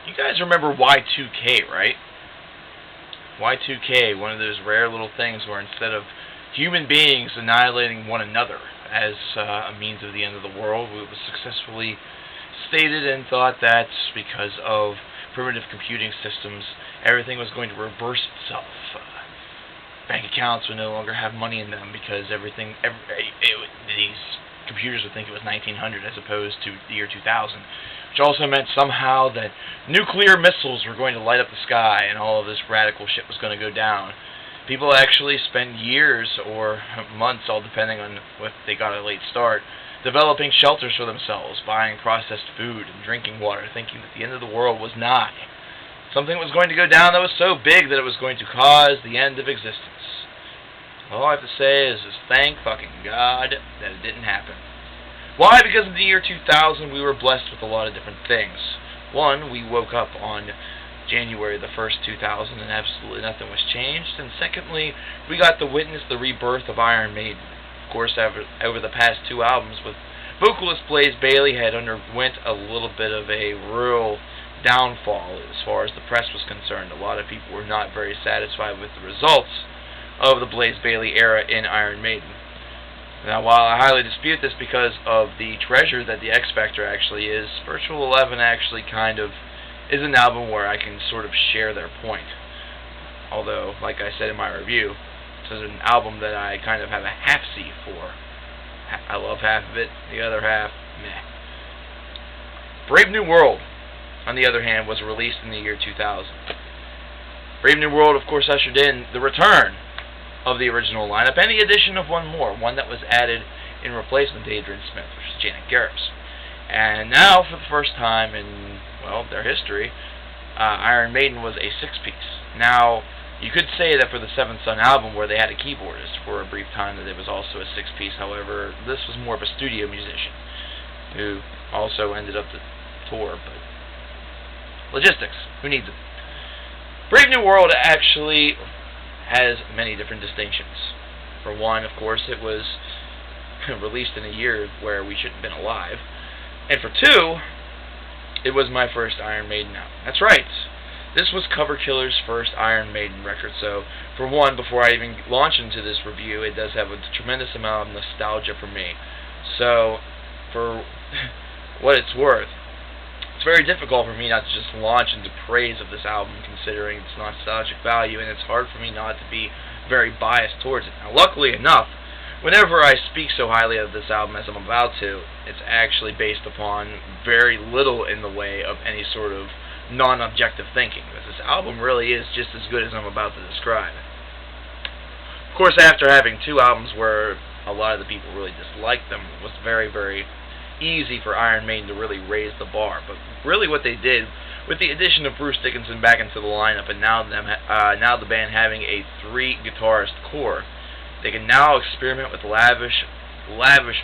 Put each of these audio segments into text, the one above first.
You guys remember Y2K, right? Y2K, one of those rare little things where instead of human beings annihilating one another as a means of the end of the world, it was successfully stated and thought that because of primitive computing systems, everything was going to reverse itself. Bank accounts would no longer have money in them because these computers would think it was 1900 as opposed to the year 2000, which also meant somehow that nuclear missiles were going to light up the sky and all of this radical shit was going to go down. People actually spend years or months, all depending on what they got a late start, developing shelters for themselves, buying processed food and drinking water, thinking that the end of the world was nigh. Something was going to go down that was so big that it was going to cause the end of existence. All I have to say is thank fucking God that it didn't happen. Why? Because in the year 2000 we were blessed with a lot of different things. One, we woke up on January the 1st, 2000 and absolutely nothing was changed. And secondly, we got to witness the rebirth of Iron Maiden. Of course, over the past two albums, with vocalist Blaze Bayley had underwent a little bit of a real downfall as far as the press was concerned. A lot of people were not very satisfied with the results of the Blaze Bayley era in Iron Maiden. Now, while I highly dispute this because of the treasure that the X Factor actually is, Virtual 11 actually kind of is an album where I can sort of share their point. Although, like I said in my review, this is an album that I kind of have a half-C for. I love half of it, the other half, meh. Brave New World, on the other hand, was released in the year 2000. Brave New World, of course, ushered in the return of the original lineup and the addition of one more, one that was added in replacement to Adrian Smith, which is Janet Garris. And now, for the first time in, well, their history, Iron Maiden was a six-piece. Now, you could say that for the Seventh Son album, where they had a keyboardist for a brief time, that it was also a six-piece. However, this was more of a studio musician, who also ended up the tour, but logistics, who needs it? Brave New World actually has many different distinctions. For one, of course, it was released in a year where we shouldn't have been alive. And for two, it was my first Iron Maiden album. That's right. This was Cover Killer's first Iron Maiden record. So, for one, before I even launch into this review, it does have a tremendous amount of nostalgia for me. So, for what it's worth, it's very difficult for me not to just launch into praise of this album, considering its nostalgic value, and it's hard for me not to be very biased towards it. Now, luckily enough, whenever I speak so highly of this album as I'm about to, it's actually based upon very little in the way of any sort of non-objective thinking, because this album really is just as good as I'm about to describe. Of course, after having two albums where a lot of the people really disliked them, it was very, very easy for Iron Maiden to really raise the bar. But really what they did, with the addition of Bruce Dickenson back into the lineup, and now the band having a three-guitarist core, they can now experiment with lavish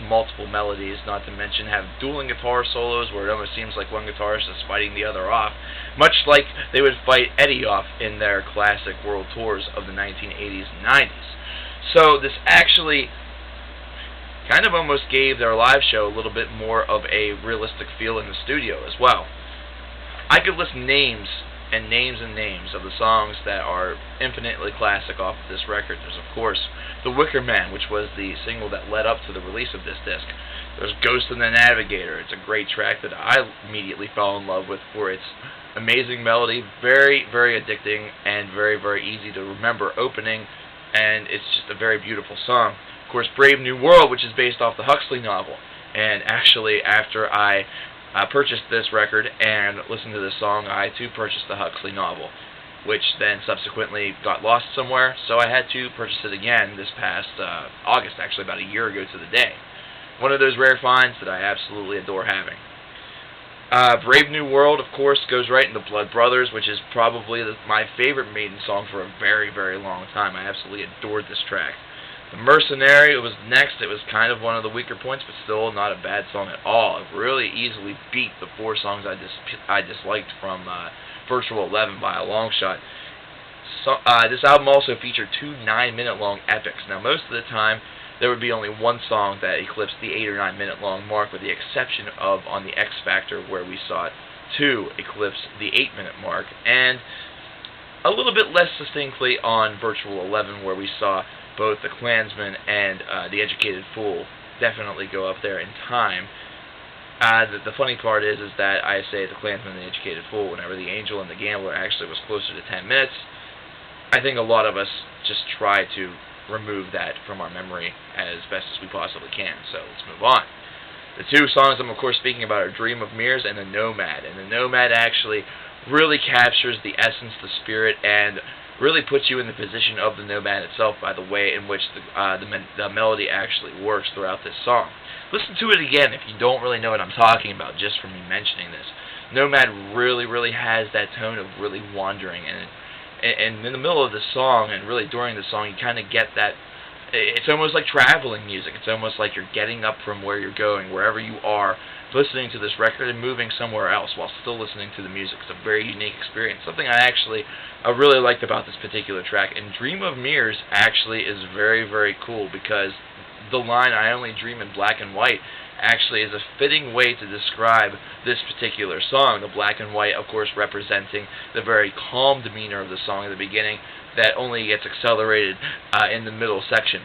multiple melodies, not to mention have dueling guitar solos where it almost seems like one guitarist is fighting the other off, much like they would fight Eddie off in their classic world tours of the 1980s and 90s. So this actually kind of almost gave their live show a little bit more of a realistic feel in the studio as well. I could list names and names and names of the songs that are infinitely classic off of this record. There's, of course, the Wicker Man, which was the single that led up to the release of this disc. There's Ghost in the Navigator. It's a great track that I immediately fell in love with for its amazing melody, very, very addicting, and very, very easy to remember opening, and it's just a very beautiful song. Of course, Brave New World, which is based off the Huxley novel. And actually, after I purchased this record and listened to this song, I too purchased the Huxley novel, which then subsequently got lost somewhere, so I had to purchase it again this past August, actually about a year ago to the day. One of those rare finds that I absolutely adore having. Brave New World, of course, goes right into Blood Brothers, which is probably my favorite Maiden song for a very, very long time. I absolutely adored this track. The Mercenary, it was next. It was kind of one of the weaker points, but still not a bad song at all. It really easily beat the four songs I disliked from Virtual 11 by a long shot. So, this album also featured two 9-minute-long epics. Now, most of the time, there would be only one song that eclipsed the 8 or 9 minute long mark, with the exception of on the X Factor, where we saw it 2 eclipsed the 8-minute mark, and a little bit less distinctly on Virtual 11, where we saw both the Klansman and the Educated Fool definitely go up there in time. The funny part is that I say the Klansman and the Educated Fool whenever the Angel and the Gambler actually was closer to 10 minutes. I think a lot of us just try to remove that from our memory as best as we possibly can, so let's move on. The two songs I'm of course speaking about are Dream of Mirrors and The Nomad, and The Nomad actually really captures the essence, the spirit, and really puts you in the position of the Nomad itself by the way in which the melody actually works throughout this song. Listen to it again if you don't really know what I'm talking about just from me mentioning this. Nomad really has that tone of really wandering, and in the middle of the song and really during the song you kind of get that. It's almost like traveling music. It's almost like you're getting up from where you're going, wherever you are, listening to this record and moving somewhere else while still listening to the music. It's a very unique experience. Something I really liked about this particular track. And Dream of Mirrors actually is very cool because the line, I only dream in black and white, actually is a fitting way to describe this particular song. The black and white, of course, representing the very calm demeanor of the song at the beginning that only gets accelerated in the middle section.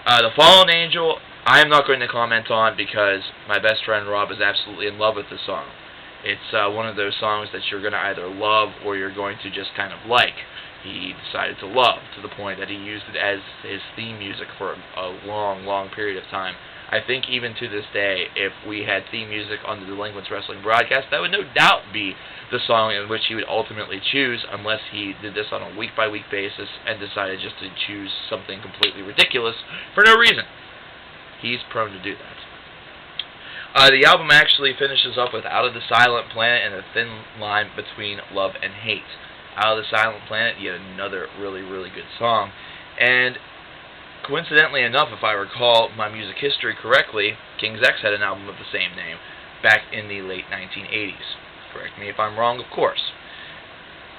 The Fallen Angel, I am not going to comment on because my best friend Rob is absolutely in love with the song. It's one of those songs that you're going to either love or you're going to just kind of like. He decided to love to the point that he used it as his theme music for a long period of time. I think even to this day, if we had theme music on the Delinquents Wrestling broadcast, that would no doubt be the song in which he would ultimately choose, unless he did this on a week-by-week basis and decided just to choose something completely ridiculous for no reason. He's prone to do that. The album actually finishes up with Out of the Silent Planet and A Thin Line Between Love and Hate. Out of the Silent Planet, yet another really good song. And coincidentally enough, if I recall my music history correctly, King's X had an album of the same name back in the late 1980s. Correct me if I'm wrong, of course.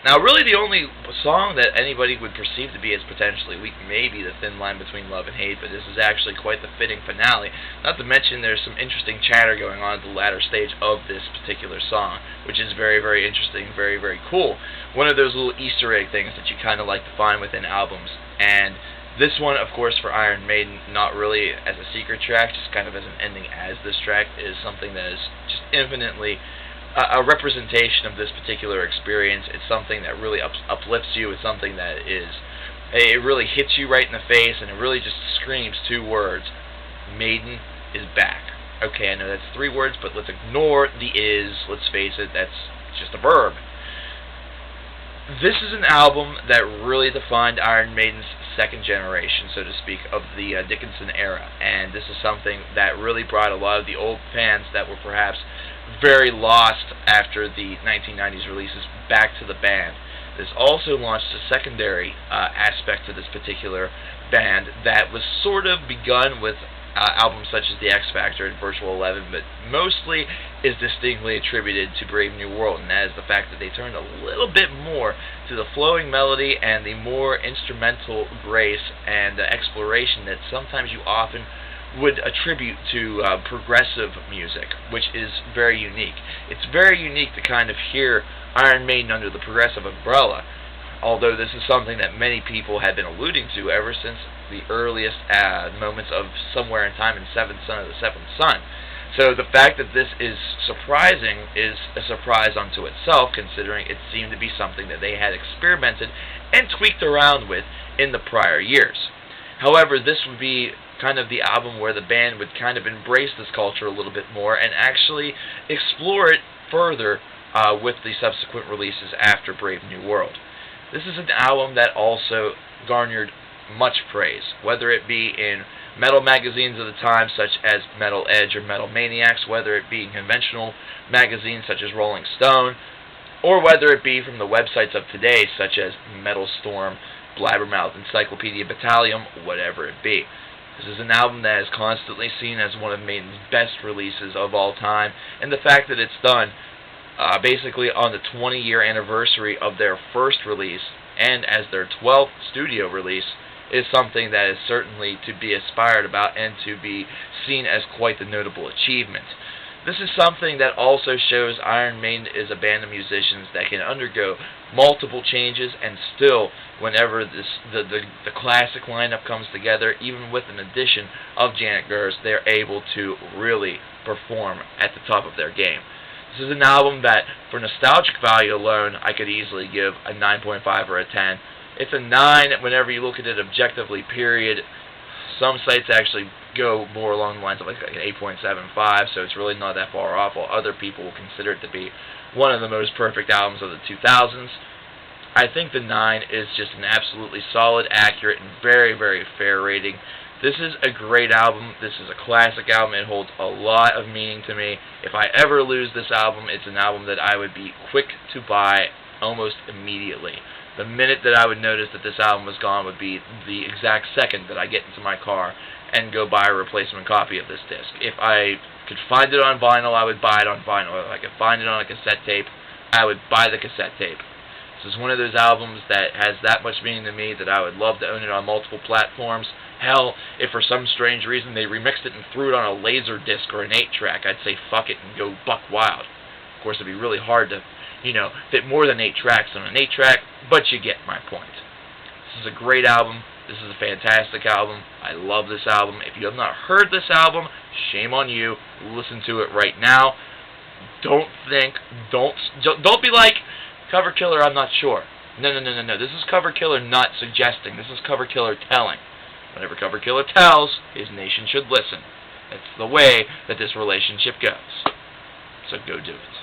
Now, really the only song that anybody would perceive to be as potentially weak may be The Thin Line Between Love and Hate, but this is actually quite the fitting finale. Not to mention there's some interesting chatter going on at the latter stage of this particular song, which is very interesting, very cool. One of those little Easter egg things that you kind of like to find within albums. And this one, of course, for Iron Maiden, not really as a secret track, just kind of as an ending as this track, is something that is just infinitely a representation of this particular experience. It's something that really uplifts you. It's something that it really hits you right in the face, and it really just screams two words: Maiden is back. Okay, I know that's 3 words, but let's ignore the is. Let's face it, that's just a verb. This is an album that really defined Iron Maiden's second generation, so to speak, of the Dickenson era, and this is something that really brought a lot of the old fans that were perhaps very lost after the 1990s releases back to the band. This also launched a secondary aspect to this particular band that was sort of begun with albums such as The X Factor and Virtual 11, but mostly is distinctly attributed to Brave New World, and that is the fact that they turned a little bit more to the flowing melody and the more instrumental grace and exploration that sometimes you often would attribute to progressive music, which is very unique. It's very unique to kind of hear Iron Maiden under the progressive umbrella, although this is something that many people have been alluding to ever since the earliest moments of Somewhere in Time and Seventh Son of the Seventh Son. So the fact that this is surprising is a surprise unto itself, considering it seemed to be something that they had experimented and tweaked around with in the prior years. However, this would be kind of the album where the band would kind of embrace this culture a little bit more and actually explore it further with the subsequent releases after Brave New World. This is an album that also garnered much praise, whether it be in metal magazines of the time such as Metal Edge or Metal Maniacs, whether it be in conventional magazines such as Rolling Stone, or whether it be from the websites of today such as Metal Storm, Blabbermouth, Encyclopedia Battalion, whatever it be. This is an album that is constantly seen as one of Maiden's best releases of all time, and the fact that it's done basically on the 20-year anniversary of their first release and as their 12th studio release is something that is certainly to be aspired about and to be seen as quite the notable achievement. This is something that also shows Iron Maiden is a band of musicians that can undergo multiple changes, and still, whenever the classic lineup comes together, even with an addition of Janet Gers, they're able to really perform at the top of their game. This is an album that, for nostalgic value alone, I could easily give a 9.5 or a 10. It's a 9 whenever you look at it objectively, period. Some sites actually go more along the lines of like an 8.75, so it's really not that far off, while other people will consider it to be one of the most perfect albums of the 2000s. I think the 9 is just an absolutely solid, accurate, and very, very fair rating. This is a great album. This is a classic album. It holds a lot of meaning to me. If I ever lose this album, it's an album that I would be quick to buy almost immediately. The minute that I would notice that this album was gone would be the exact second that I get into my car and go buy a replacement copy of this disc. If I could find it on vinyl, I would buy it on vinyl. If I could find it on a cassette tape, I would buy the cassette tape. This is one of those albums that has that much meaning to me that I would love to own it on multiple platforms. Hell, if for some strange reason they remixed it and threw it on a laser disc or an 8-track, I'd say fuck it and go buck wild. Of course, it'd be really hard to, fit more than 8 tracks on an 8-track, but you get my point. This is a great album. This is a fantastic album. I love this album. If you have not heard this album, shame on you. Listen to it right now. Don't be like, Cover Killer, I'm not sure. No. This is Cover Killer not suggesting. This is Cover Killer telling. Whenever Cover Killer tells, his nation should listen. That's the way that this relationship goes. So go do it.